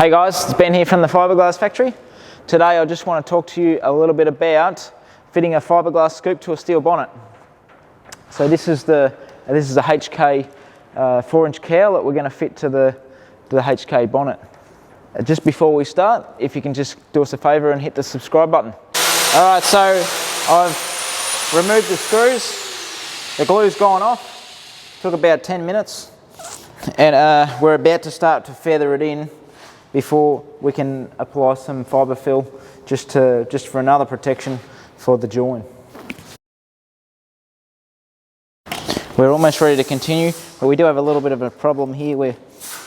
Hey guys, it's Ben here from the Fibreglass factory. Today I just want to talk to you a little bit about fitting a fiberglass scoop to a steel bonnet. So this is a HK 4-inch cowl that we're going to fit to the HK bonnet. Just before we start, if you can just do us a favour and hit the subscribe button. Alright, so I've removed the screws, the glue's gone off, took about 10 minutes, and we're about to start to feather it in before we can apply some fibre fill just for another protection for the join. We're almost ready to continue, but we do have a little bit of a problem here where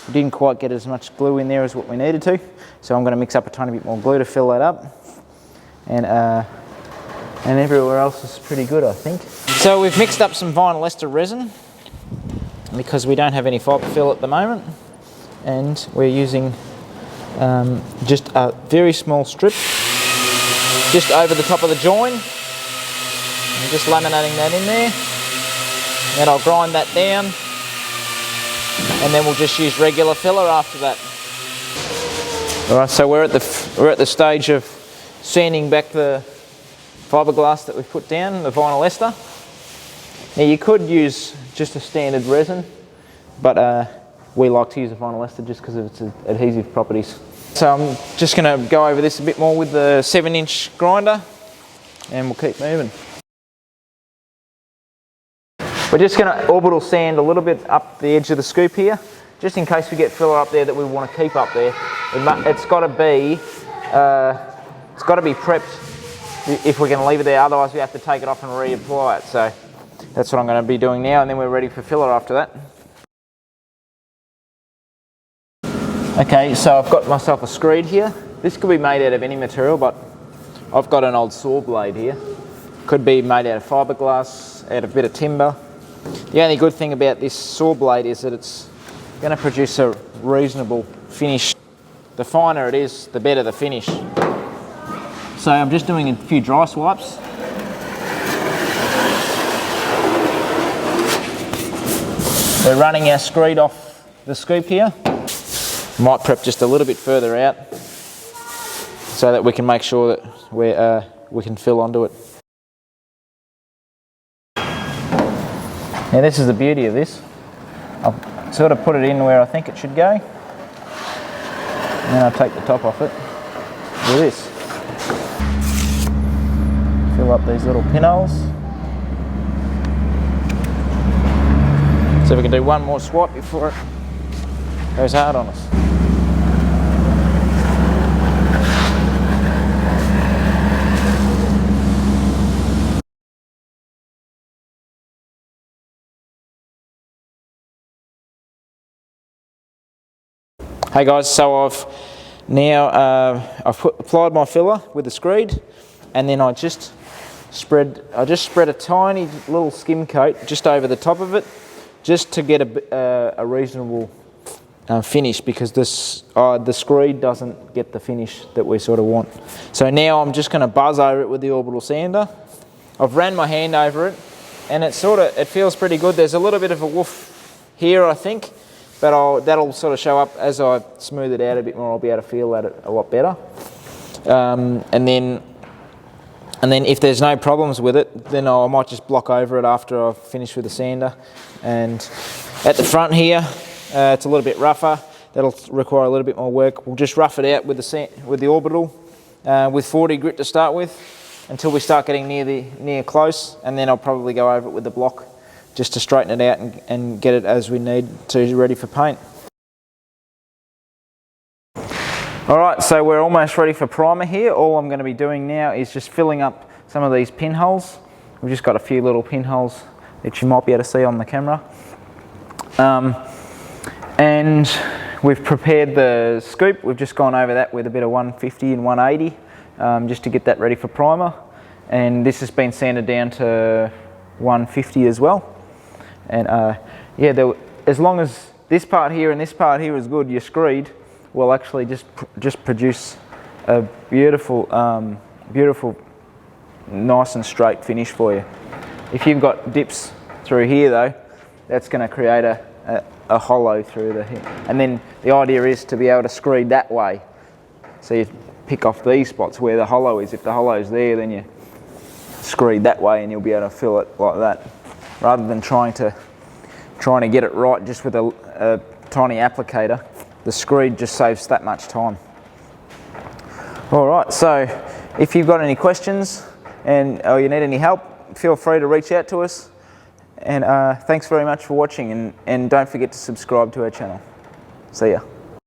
we didn't quite get as much glue in there as what we needed to, so I'm going to mix up a tiny bit more glue to fill that up, and everywhere else is pretty good, I think. So we've mixed up some vinyl ester resin because we don't have any fibre fill at the moment, and we're using just a very small strip just over the top of the join. I'm just laminating that in there. Then I'll grind that down, and then we'll just use regular filler after that. Alright, so we're at the stage of sanding back the fiberglass that we've put down, the vinyl ester. Now you could use just a standard resin, but we like to use a vinyl ester just because of its adhesive properties. So I'm just going to go over this a bit more with the 7-inch grinder, and we'll keep moving. We're just going to orbital sand a little bit up the edge of the scoop here, just in case we get filler up there that we want to keep up there. It's got to be prepped if we're going to leave it there, otherwise we have to take it off and reapply it. So that's what I'm going to be doing now, and then we're ready for filler after that. Okay, so I've got myself a screed here. This could be made out of any material, but I've got an old saw blade here. Could be made out of fiberglass, out of a bit of timber. The only good thing about this saw blade is that it's going to produce a reasonable finish. The finer it is, the better the finish. So I'm just doing a few dry swipes. We're running our screed off the scoop here. Might prep just a little bit further out so that we can make sure that we can fill onto it. Now this is the beauty of this. I've sort of put it in where I think it should go, and then I take the top off it with this. Fill up these little pinholes. So we can do one more swipe before it goes hard on us. Hey guys, so I've applied my filler with the screed, and then I just spread a tiny little skim coat just over the top of it, just to get a reasonable finish, because the screed doesn't get the finish that we sort of want. So now I'm just going to buzz over it with the orbital sander. I've ran my hand over it, and it feels pretty good. There's a little bit of a woof here, I think, but that'll sort of show up as I smooth it out a bit more. I'll be able to feel that a lot better. And then if there's no problems with it, then I might just block over it after I've finished with the sander. And at the front here, it's a little bit rougher. That'll require a little bit more work. We'll just rough it out with the orbital with 40 grit to start with until we start getting near close, and then I'll probably go over it with the block just to straighten it out and get it as we need to, ready for paint. Alright, so we're almost ready for primer here. All I'm going to be doing now is just filling up some of these pinholes. We've just got a few little pinholes that you might be able to see on the camera. And we've prepared the scoop. We've just gone over that with a bit of 150 and 180 just to get that ready for primer. And this has been sanded down to 150 as well. And yeah, as long as this part here and this part here is good, your screed will actually just produce a beautiful, nice and straight finish for you. If you've got dips through here though, that's going to create a hollow through the hip. And then the idea is to be able to screed that way. So you pick off these spots where the hollow is. If the hollow's there, then you screed that way and you'll be able to fill it like that, rather than trying to get it right just with a tiny applicator. The screed just saves that much time. Alright, so if you've got any questions or you need any help, feel free to reach out to us. And thanks very much for watching, and don't forget to subscribe to our channel. See ya.